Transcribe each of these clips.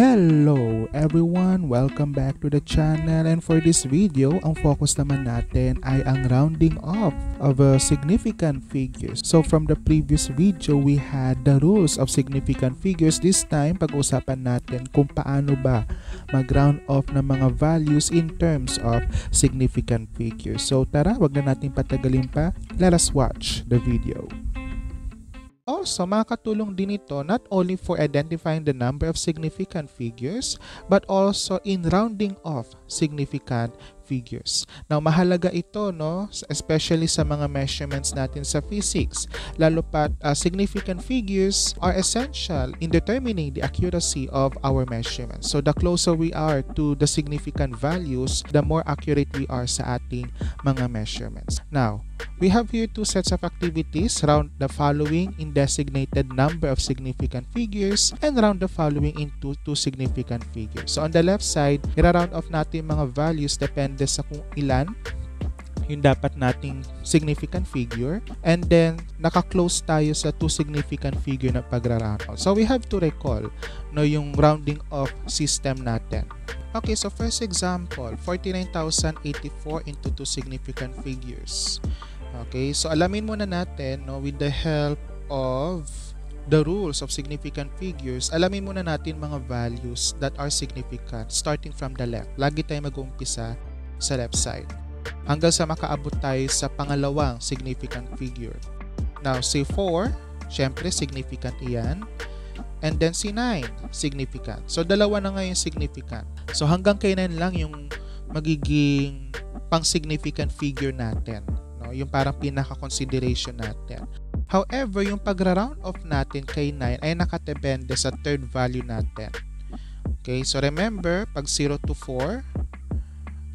Hello everyone! Welcome back to the channel, and for this video, ang focus naman natin ay ang rounding off of significant figures. So from the previous video, we had the rules of significant figures. This time, pag-usapan natin kung paano ba mag-round off ng mga values in terms of significant figures. So tara, wag na natin patagalin pa. Let us watch the video. Also, makakatulong din ito not only for identifying the number of significant figures, but also in rounding off significant figures. Now, mahalaga ito, no? Especially sa mga measurements natin sa physics. Lalo pat significant figures are essential in determining the accuracy of our measurements. So, the closer we are to the significant values, the more accurate we are sa ating mga measurements. Now, we have here two sets of activities. Round the following in designated number of significant figures and round the following into two significant figures. So on the left side, ira-round off natin mga values depende sa kung ilan yung dapat nating significant figure, and then naka-close tayo sa two significant figure na pagra-round off. So we have to recall yung rounding off system natin. Okay, so first example, 49,084 into two significant figures. Okay, so alamin muna natin with the help of the rules of significant figures, alamin muna natin mga values that are significant starting from the left. Lagi tayo mag-uumpisa sa left side hanggang sa makaabot tayo sa pangalawang significant figure. Now, si 4, syempre significant iyan. And then si 9, significant. So, dalawa na ngayon significant. So, hanggang kay 9 lang yung magiging pang-significant figure natin. Yung parang pinaka-consideration natin. However, yung pagra-round off natin kay 9 ay nakadepende sa third value natin. Okay, so remember, pag 0 to 4,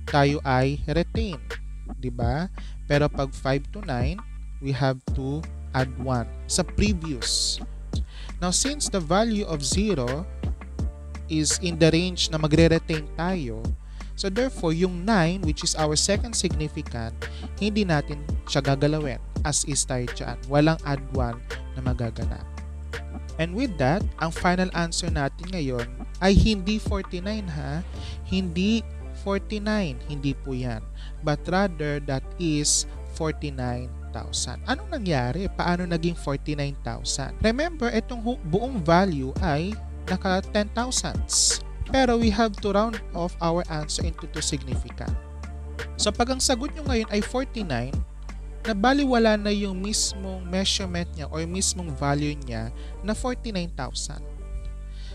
tayo ay retain. Diba? Pero pag 5 to 9, we have to add 1 sa previous. Now, since the value of 0 is in the range na magre-retain tayo, so therefore, yung 9, which is our second significant, hindi natin siya gagalawin as is tayo dyan. Walang add 1 na magaganap. And with that, ang final answer natin ngayon ay hindi 49 ha. Hindi 49. Hindi po yan. But rather, that is 49,000. Anong nangyari? Paano naging 49,000? Remember, itong buong value ay naka 10,000s. Pero we have to round off our answer into two significant. So pag ang sagot nyo ngayon ay 49, nabaliwala na yung mismong measurement niya or mismong value niya na 49,000.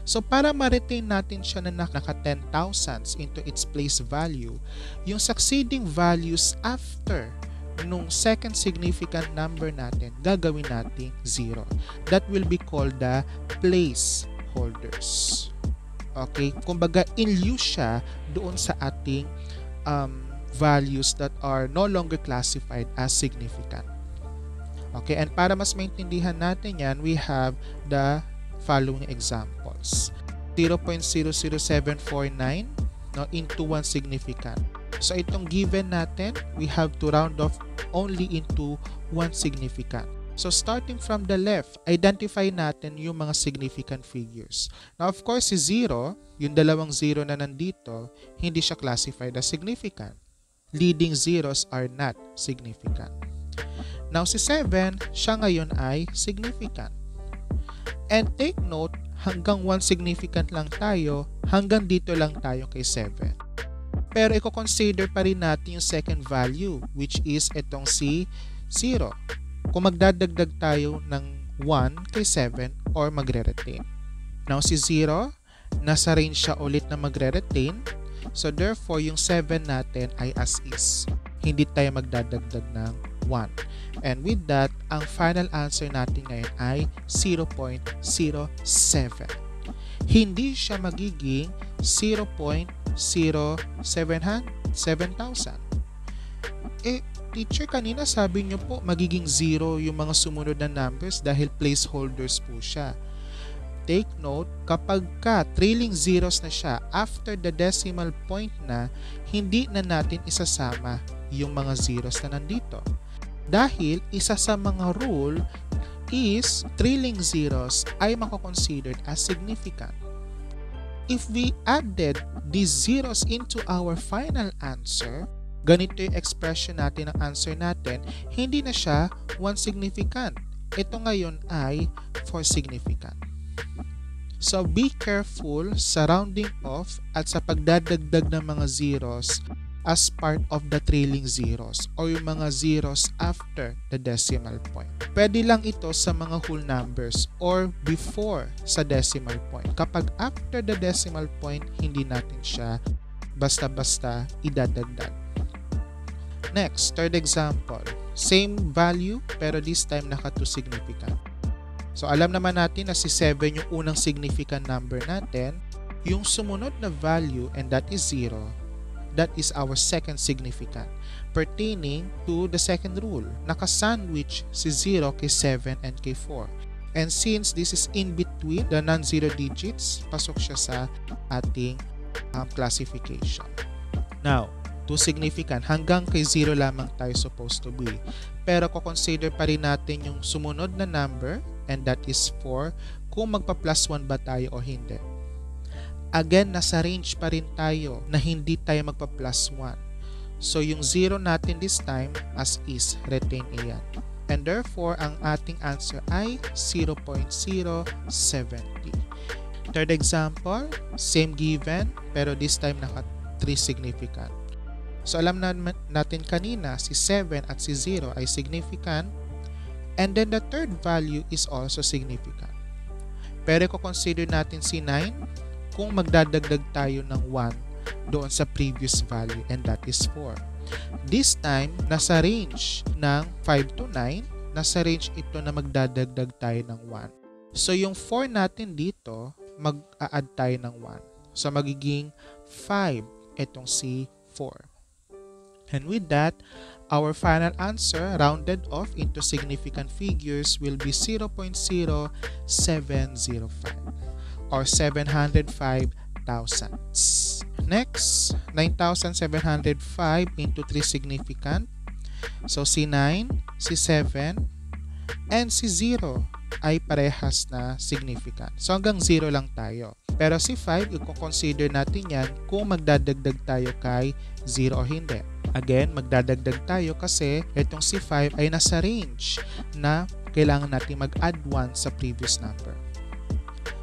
So para ma-retain natin siya na naka 10,000s into its place value, yung succeeding values after nung second significant number natin, gagawin natin 0. That will be called the placeholders. Okay, kumbaga in lieu siya doon sa ating values that are no longer classified as significant. Okay, and para mas maintindihan natin yan, we have the following examples. 0.00749 into one significant. So itong given natin, we have to round off only into one significant. So starting from the left, identify natin yung mga significant figures. Now of course, si 0, yung dalawang 0 na nandito, hindi siya classified as significant. Leading zeros are not significant. Now si 7, siya ngayon ay significant. And take note, hanggang 1 significant lang tayo, hanggang dito lang tayo kay 7. Pero i-consider pa rin natin yung second value, which is itong si 0. Kung magdadagdag tayo ng 1 kay 7 or magre-retain. Now si 0, nasa range siya ulit na magre-retain. So therefore, yung 7 natin ay as is. Hindi tayo magdadagdag ng 1. And with that, ang final answer natin ngayon ay 0.07. Hindi siya magiging 0.07,000. Teacher, kanina sabi nyo po magiging 0 yung mga sumunod na numbers dahil placeholders po siya. Take note, kapag trailing zeros na siya after the decimal point na, hindi na natin isasama yung mga zeros na nandito. Dahil isa sa mga rule is trailing zeros ay mako-considered as significant. if we added these zeros into our final answer, ganito yung expression natin ng answer natin, hindi na siya 1 significant. Ito ngayon ay 4 significant. So be careful sa rounding off at sa pagdadagdag ng mga zeros as part of the trailing zeros or yung mga zeros after the decimal point. Pwede lang ito sa mga whole numbers or before sa decimal point. Kapag after the decimal point, hindi natin siya basta-basta idadagdag. Next, third example. Same value pero this time naka 2 significant. So alam naman natin na si 7 yung unang significant number natin. Yung sumunod na value and that is 0, that is our second significant pertaining to the second rule. Naka-sandwich si 0 kay 7 and kay 4. And since this is in between the non-zero digits, pasok siya sa ating classification. Now, 2 significant, hanggang kay 0 lamang tayo supposed to be. Pero kukonsider pa rin natin yung sumunod na number and that is 4 kung magpa-plus 1 ba tayo o hindi. Again, nasa range pa rin tayo na hindi tayo magpa-plus 1. So yung 0 natin this time as is, retain iyan. And therefore, ang ating answer ay 0.070. Third example, same given pero this time naka 3 significant. So alam natin kanina si 7 at si 0 ay significant and then the third value is also significant. Pero kung consider natin si 9 kung magdadagdag tayo ng 1 doon sa previous value and that is 4. This time, nasa range ng 5 to 9, nasa range ito na magdadagdag tayo ng 1. So yung 4 natin dito, mag-a-add tayo ng 1. So magiging 5 itong si 4. And with that, our final answer rounded off into significant figures will be 0.0705 or 705 thousandths. Next, 9,705 into 3 significant. So si 9, si 7, and si 0 ay parehas na significant. So hanggang 0 lang tayo. Pero si 5, i-consider natin yan kung magdadagdag tayo kay 0 o hindi. Again, magdadagdag tayo kasi itong si 5 ay nasa range na kailangan natin mag-add 1 sa previous number.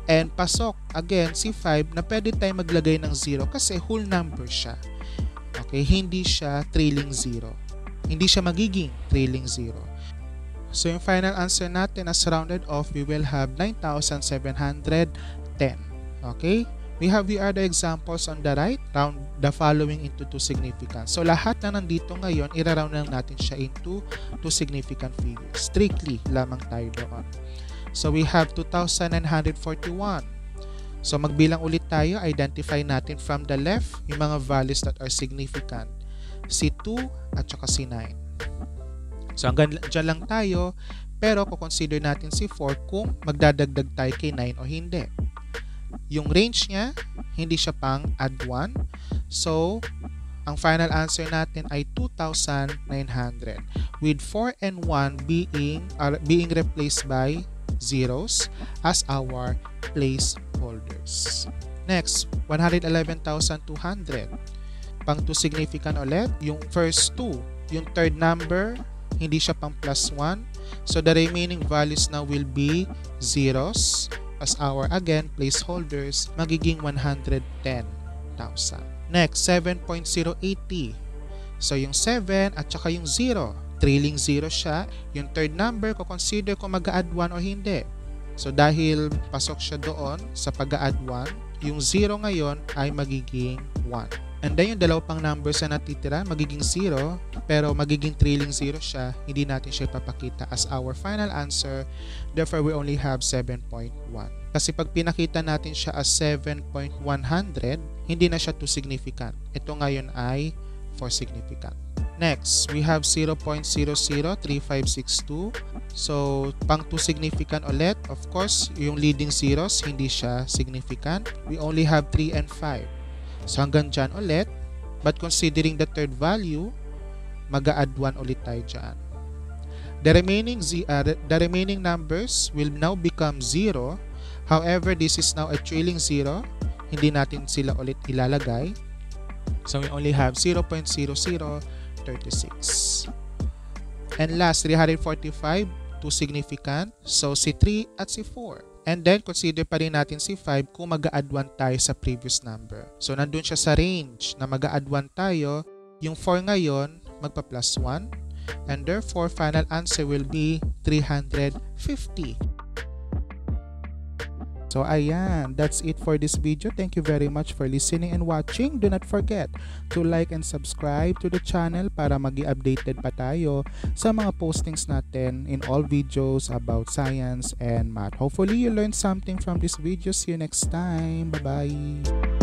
And pasok, again, si 5 na pwede tayo maglagay ng 0 kasi whole number siya. Okay, hindi siya trailing 0. Hindi siya magiging trailing 0. So yung final answer natin as rounded off, we will have 9,710. Okay? We have the other examples on the right, round the following into 2 significant. So lahat na nandito ngayon, ira-round lang natin siya into 2 significant figures. Strictly lamang tayo doon. So we have 2,941. So magbilang ulit tayo, identify natin from the left yung mga values that are significant. Si 2 at saka si 9. So hanggang dyan lang tayo, pero kukonsider natin si 4 kung magdadagdag tayo kay 9 o hindi. Yung range niya, hindi siya pang add 1. So, ang final answer natin ay 2,900 with 4 and 1 being replaced by zeros as our placeholders. Next, 111,200. Pang 2 significant ulit, yung first 2, yung third number, hindi siya pang plus 1. So, the remaining values now will be zeros as our, again, placeholders, magiging 110,000. Next, 7.080. So, yung 7 at saka yung 0. Trailing 0 siya. Yung third number, consider kung mag-a-add 1 o hindi. So, dahil pasok siya doon sa pag-a-add 1, yung 0 ngayon ay magiging 1. And then, yung dalawa pang numbers na natitira, magiging 0, pero magiging trailing 0 siya. Hindi natin siya ipapakita as our final answer. Therefore, we only have 7.1. Kasi pag pinakita natin siya as 7.100, hindi na siya 2 significant. Ito ngayon ay 4 significant. Next, we have 0.003562. So, pang 2 significant ulit. Of course, yung leading zeros, hindi siya significant. We only have 3 and 5. So, hanggang dyan ulit. But considering the third value, mag-a-add 1 ulit tayo dyan. The remaining numbers will now become 0. However, this is now a trailing 0. hindi natin sila ulit ilalagay. So we only have 0.0036. And last, 345, two significant. So si 3 at si 4. And then consider pa rin natin si 5 kung mag-a-add 1 tayo sa previous number. So nandun siya sa range na mag-a-add 1 tayo. Yung 4 ngayon, magpa-plus 1. And therefore, final answer will be 350. So ayan, that's it for this video. Thank you very much for listening and watching. Do not forget to like and subscribe to the channel para magi-updated pa tayo sa mga postings natin in all videos about science and math. Hopefully you learned something from this video. See you next time. Bye-bye.